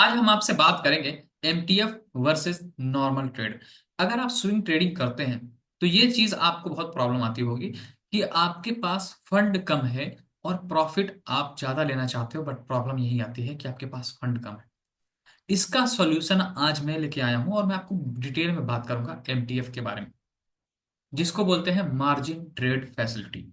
आज हम आपसे बात करेंगे एमटीएफ वर्सेस नॉर्मल ट्रेड। अगर आप स्विंग ट्रेडिंग करते हैं तो ये चीज आपको बहुत प्रॉब्लम आती होगी कि आपके पास फंड कम है और प्रॉफिट आप ज्यादा लेना चाहते हो, बट प्रॉब्लम यही आती है कि आपके पास फंड कम है। इसका सॉल्यूशन आज मैं लेके आया हूं और मैं आपको डिटेल में बात करूंगा एमटीएफ के बारे में, जिसको बोलते हैं मार्जिन ट्रेड फैसिलिटी।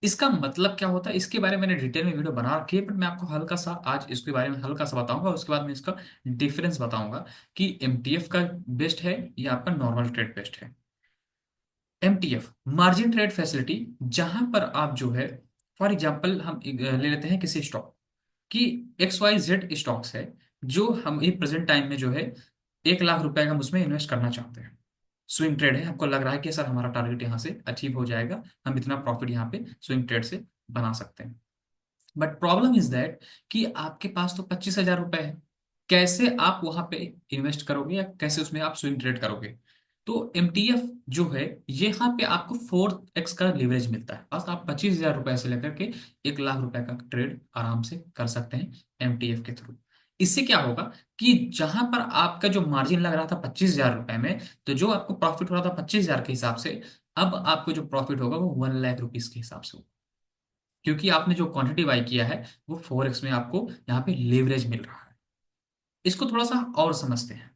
इसका मतलब क्या होता है इसके बारे में मैंने डिटेल में वीडियो बना रखी है, बट मैं आपको हल्का सा आज इसके बारे में हल्का सा बताऊंगा। उसके बाद मैं इसका डिफरेंस बताऊंगा कि एमटीएफ का बेस्ट है या आपका नॉर्मल ट्रेड बेस्ट है। एमटीएफ मार्जिन ट्रेड फैसिलिटी, जहां पर आप जो है, फॉर एग्जांपल हम ले लेते हैं किसी स्टॉक की, एक्स वाई जेड स्टॉक्स है जो हम ये प्रेजेंट टाइम में जो है 1 लाख रुपए का हम उसमें इन्वेस्ट करना चाहते हैं। स्विंग ट्रेड है, आपको लग रहा है कि सर हमारा टारगेट यहाँ से अचीव हो जाएगा, हम इतना प्रॉफिट यहाँ पे स्विंग ट्रेड से बना सकते हैं। बट प्रॉब्लम इज दैट कि आपके पास तो 25,000 रुपए है। कैसे आप वहां पे इन्वेस्ट करोगे या कैसे उसमें आप स्विंग ट्रेड करोगे? तो एमटीएफ जो है, यहाँ पे आपको 4x का लिवरेज मिलता है। बस आप 25,000 रुपए से लेकर के 1 लाख रुपए का ट्रेड आराम से कर सकते हैं एमटीएफ के थ्रू। इससे क्या होगा कि जहां पर आपका जो मार्जिन लग रहा था 25,000 रुपए में, तो जो आपको प्रॉफिट हो रहा था 25,000 के हिसाब से, अब आपको जो प्रॉफिट होगा वो 1 लाख रुपीज के हिसाब से होगा, क्योंकि आपने जो क्वांटिटी बाई किया है वो 4x में आपको यहाँ पे लेवरेज मिल रहा है। इसको थोड़ा सा और समझते हैं।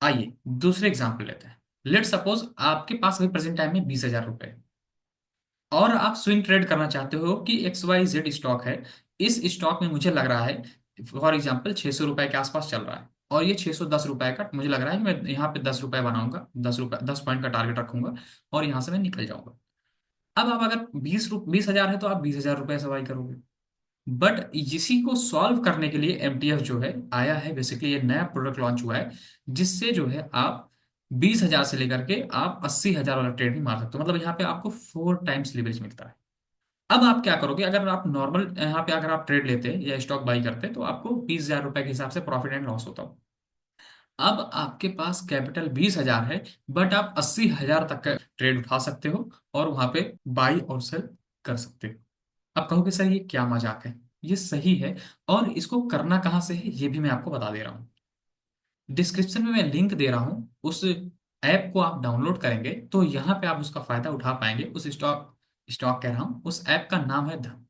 आइए दूसरे एग्जाम्पल लेते हैं। लेट सपोज आपके पास अभी प्रेजेंट टाइम में 20,000 रुपए है और आप स्विंग ट्रेड करना चाहते हो कि एक्स वाई जेड स्टॉक है। इस स्टॉक में मुझे लग रहा है, फॉर एग्जाम्पल, 600 रुपए के आसपास चल रहा है और ये 610 रुपए का मुझे लग रहा है कि मैं यहाँ पे 10 रुपए बनाऊंगा, 10 रुपए 10 पॉइंट का टारगेट रखूंगा और यहाँ से मैं निकल जाऊंगा। अब आप अगर 20,000 है तो आप 20,000 रुपए सवाई करोगे। बट इसी को सॉल्व करने के लिए एमटीएफ जो है आया है, बेसिकली ये नया प्रोडक्ट लॉन्च हुआ है, जिससे जो है आप 20,000 से लेकर के आप 80,000 वाला ट्रेड भी मार सकते हो। मतलब यहाँ पे आपको 4 टाइम्स लिवरेज मिलता है। अब आप क्या करोगे? अगर आप नॉर्मल यहाँ पे अगर आप ट्रेड लेते या स्टॉक बाई करते तो आपको 20,000 रुपए के हिसाब से प्रॉफिट एंड लॉस होता। अब आपके पास कैपिटल 20,000 है, बट आप 80,000 तक का ट्रेड उठा सकते हो और वहां पे बाई और सेल कर सकते हो। अब कहोगे सर ये क्या मजाक है? ये सही है, और इसको करना कहाँ से है ये भी मैं आपको बता दे रहा हूँ। डिस्क्रिप्शन में मैं लिंक दे रहा हूँ, उस ऐप को आप डाउनलोड करेंगे तो यहाँ पे आप उसका फायदा उठा पाएंगे। उस स्टॉक स्टॉक कह रहा हूँ, उस ऐप का नाम है धन।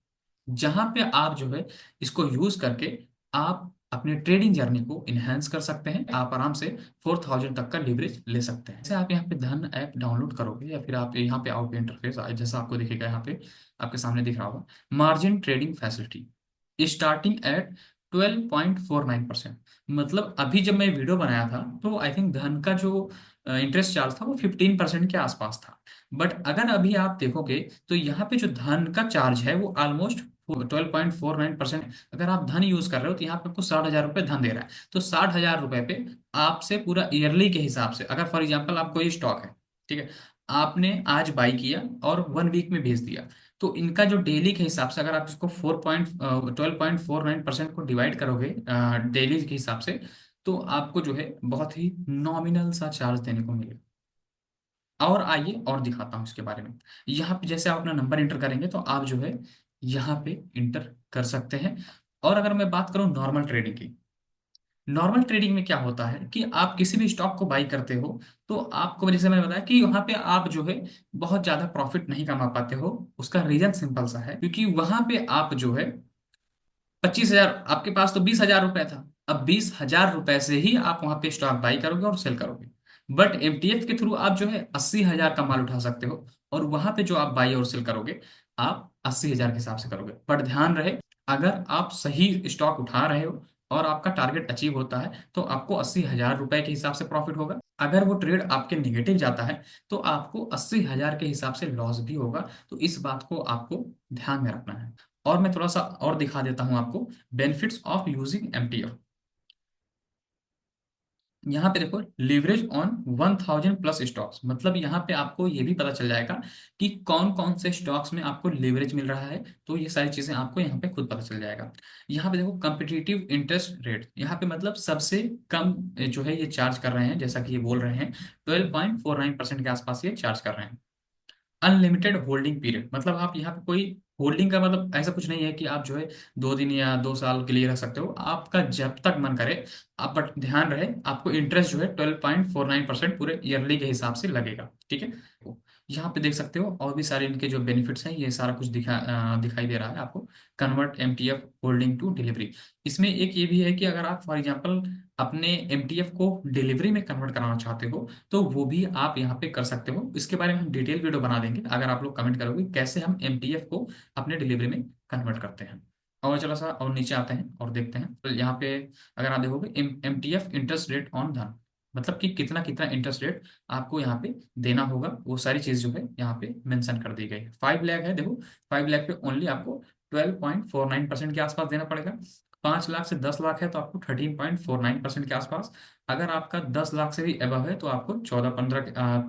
जहां पे आप जो है इसको यूज करके आप अपने ट्रेडिंग जर्नी को इनहेंस कर सकते हैं। आप आराम से 4,000 तक का लिवरेज ले सकते हैं। जैसे आप यहाँ पे धन ऐप डाउनलोड करोगे या फिर आप यहाँ पे आओगे, इंटरफेस जैसा आपको दिखेगा, यहाँ पे आपके सामने दिख रहा होगा margin trading facility starting at 12.49%। मतलब अभी जब मैं वीडियो बनाया था तो आई थिंक धन का जो इंटरेस्ट चार्ज था वो 15% के आसपास था। बट अगर अभी आप देखोगे तो यहाँ पे जो धन का चार्ज है वो ऑलमोस्ट 12.49%। अगर आप धन यूज कर रहे हो तो यहाँ पे आपको 60,000 रुपये धन दे रहा है। तो 60,000 रुपये पे आपसे पूरा ईयरली के हिसाब से, अगर फॉर एग्जाम्पल आप कोई स्टॉक है, ठीक है, आपने आज बाई किया और 1 वीक में भेज दिया, तो इनका जो डेली के हिसाब से अगर आप इसको 12.49% को डिवाइड करोगे डेली के हिसाब से, तो आपको जो है बहुत ही नॉमिनल सा चार्ज देने को मिलेगा। और आइए और दिखाता हूँ इसके बारे में। यहाँ पे जैसे आप अपना नंबर इंटर करेंगे तो आप जो है यहाँ पे इंटर कर सकते हैं। और अगर मैं बात करूँ नॉर्मल ट्रेडिंग की, नॉर्मल ट्रेडिंग में क्या होता है कि आप किसी भी स्टॉक को बाई करते हो तो आपको, जैसे मैंने बताया, कि वहां पे आप जो है बहुत ज्यादा प्रॉफिट नहीं कमा पाते हो। उसका रीजन सिंपल सा है, क्योंकि वहां पे आप जो है 25,000, आपके पास तो 20,000 रुपए था। अब 20,000 रुपए से ही आप वहां पे स्टॉक बाई करोगे और सेल करोगे। बट एमटीएफ के थ्रू आप जो है 80,000 का माल उठा सकते हो, और वहां पे जो आप बाई और सेल करोगे आप 80,000 के हिसाब से करोगे। पर ध्यान रहे, अगर आप सही स्टॉक उठा रहे हो और आपका टारगेट अचीव होता है तो आपको 80,000 रुपए के हिसाब से प्रॉफिट होगा। अगर वो ट्रेड आपके निगेटिव जाता है तो आपको 80,000 के हिसाब से लॉस भी होगा। तो इस बात को आपको ध्यान में रखना है। और मैं थोड़ा सा और दिखा देता हूं आपको बेनिफिट्स ऑफ यूजिंग एमटीएफ। यहाँ पे देखो, लिवरेज ऑन 1,000+ स्टॉक्स, मतलब यहाँ पे आपको ये भी पता चल जाएगा कि कौन कौन से स्टॉक्स में आपको लिवरेज मिल रहा है। तो ये सारी चीजें आपको यहाँ पे खुद पता चल जाएगा। यहाँ पे देखो कम्पिटिटिव इंटरेस्ट रेट, यहाँ पे मतलब सबसे कम जो है ये चार्ज कर रहे हैं, जैसा कि ये बोल रहे हैं 12.49% के आसपास ये चार्ज कर रहे हैं। अनलिमिटेड होल्डिंग पीरियड, मतलब आप यहाँ पे कोई होल्डिंग का मतलब ऐसा कुछ नहीं है कि आप जो है 2 दिन या 2 साल के लिए रख सकते हो, आपका जब तक मन करे आप, बट ध्यान रहे आपको इंटरेस्ट जो है 12.49% पूरे ईयरली के हिसाब से लगेगा, ठीक है। तो यहाँ पे देख सकते हो और भी सारे इनके जो बेनिफिट्स हैं, ये सारा कुछ दिखाई दे रहा है आपको। Convert MTF holding to delivery, इसमें एक ये भी है कि अगर आप फॉर एग्जांपल अपने एमटीएफ को डिलीवरी में कन्वर्ट कराना चाहते हो तो वो भी आप यहाँ पे कर सकते हो। इसके बारे में हम डिटेल वीडियो बना देंगे, अगर आप लोग कमेंट करोगे कैसे हम एमटीएफ को अपने डिलीवरी में कन्वर्ट करते हैं। और चलो सा और नीचे आते हैं और देखते हैं, तो यहाँ पे अगर आप देखोगे एमटीएफ इंटरेस्ट रेट ऑन धन, मतलब कि कितना कितना इंटरेस्ट रेट आपको यहाँ पे देना होगा, वो सारी चीज जो है यहाँ पे मेंशन कर दी गई है। 5 लाख है, देखो 5 लाख पे ओनली आपको 12.49% के आसपास देना पड़ेगा। 5 लाख से 10 लाख है तो आपको 13.49% के आसपास। अगर आपका 10 लाख से भी अबव है तो आपको 14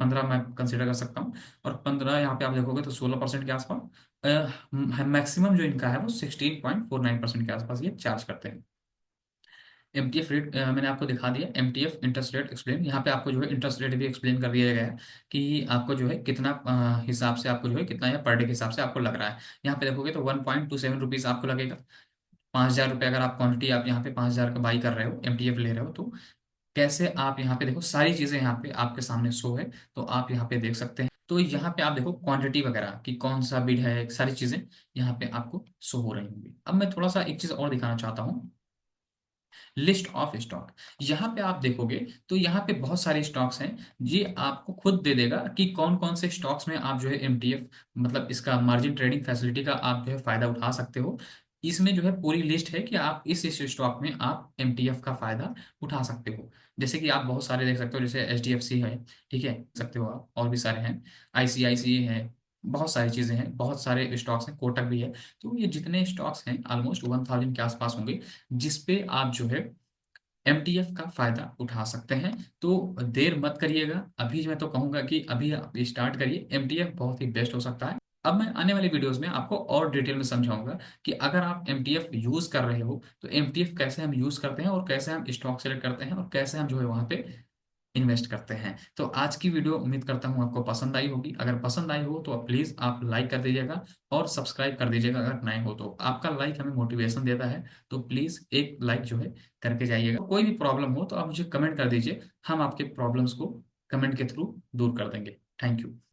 15 मैं कंसिडर कर सकता हूँ। और 15 यहाँ पे आप देखोगे तो 16% के आसपास। मैक्सिमम जो इनका है वो 16.49% के आसपास ये चार्ज करते हैं। एमटीएफ रेट मैंने आपको दिखा दिया, एमटीएफ इंटरेस्ट रेट एक्सप्लेन, यहाँ पे आपको जो है इंटरेस्ट रेट भी एक्सप्लेन कर दिया गया है कि आपको जो है कितना हिसाब से आपको जो है कितना या पर डे के हिसाब से आपको लग रहा है। यहाँ पे देखोगे तो 1.27 रुपीज़ आपको लगेगा। 5,000 रुपये अगर आप क्वांटिटी आप यहाँ पे 5,000 का बाई कर रहे हो, एमटीएफ ले रहे हो, तो कैसे आप यहाँ पे देखो सारी चीजें यहाँ पे आपके सामने शो है, तो आप यहाँ पे देख सकते हैं। तो यहाँ पे आप देखो क्वांटिटी वगैरह कि कौन सा बिड है, सारी चीजें यहाँ पे आपको शो हो रही होंगी। अब मैं थोड़ा सा एक चीज और दिखाना चाहता हूँ, लिस्ट ऑफ स्टॉक। यहाँ पे आप देखोगे तो यहाँ पे बहुत सारे स्टॉक्स हैं, ये आपको खुद दे देगा कि कौन कौन से स्टॉक्स में आप जो है एमटीएफ मतलब इसका मार्जिन ट्रेडिंग फैसिलिटी का आप जो है फायदा उठा सकते हो। इसमें जो है पूरी लिस्ट है कि आप इस स्टॉक में आप एमटीएफ का फायदा उठा सकते हो। जैसे कि आप बहुत सारे देख सकते हो, जैसे एचडीएफसी है, ठीक है, देख सकते हो आप, और भी सारे हैं, आईसीआईसीआई है, बहुत सारी चीजें हैं, बहुत सारे स्टॉक्स हैं, कोटक भी है। तो ये जितने स्टॉक्स हैं ऑलमोस्ट 1000 के आसपास होंगे, जिसपे आप जो है एमटीएफ का फायदा उठा सकते हैं। तो देर मत करिएगा, अभी मैं तो कहूंगा कि अभी आप स्टार्ट करिए, एमटीएफ बहुत ही बेस्ट हो सकता है। अब मैं आने वाली वीडियोस में आपको और डिटेल में समझाऊंगा कि अगर आप एमटीएफ यूज कर रहे हो तो एमटीएफ कैसे हम यूज करते हैं, और कैसे हम स्टॉक सेलेक्ट करते हैं, और कैसे हम जो है वहां पे इन्वेस्ट करते हैं। तो आज की वीडियो उम्मीद करता हूँ आपको पसंद आई होगी, अगर पसंद आई हो तो प्लीज़ आप लाइक कर दीजिएगा और सब्सक्राइब कर दीजिएगा अगर नए हो तो। आपका लाइक हमें मोटिवेशन देता है, तो प्लीज़ एक लाइक जो है करके जाइएगा। कोई भी प्रॉब्लम हो तो आप मुझे कमेंट कर दीजिए, हम आपके प्रॉब्लम्स को कमेंट के थ्रू दूर कर देंगे। Thank you.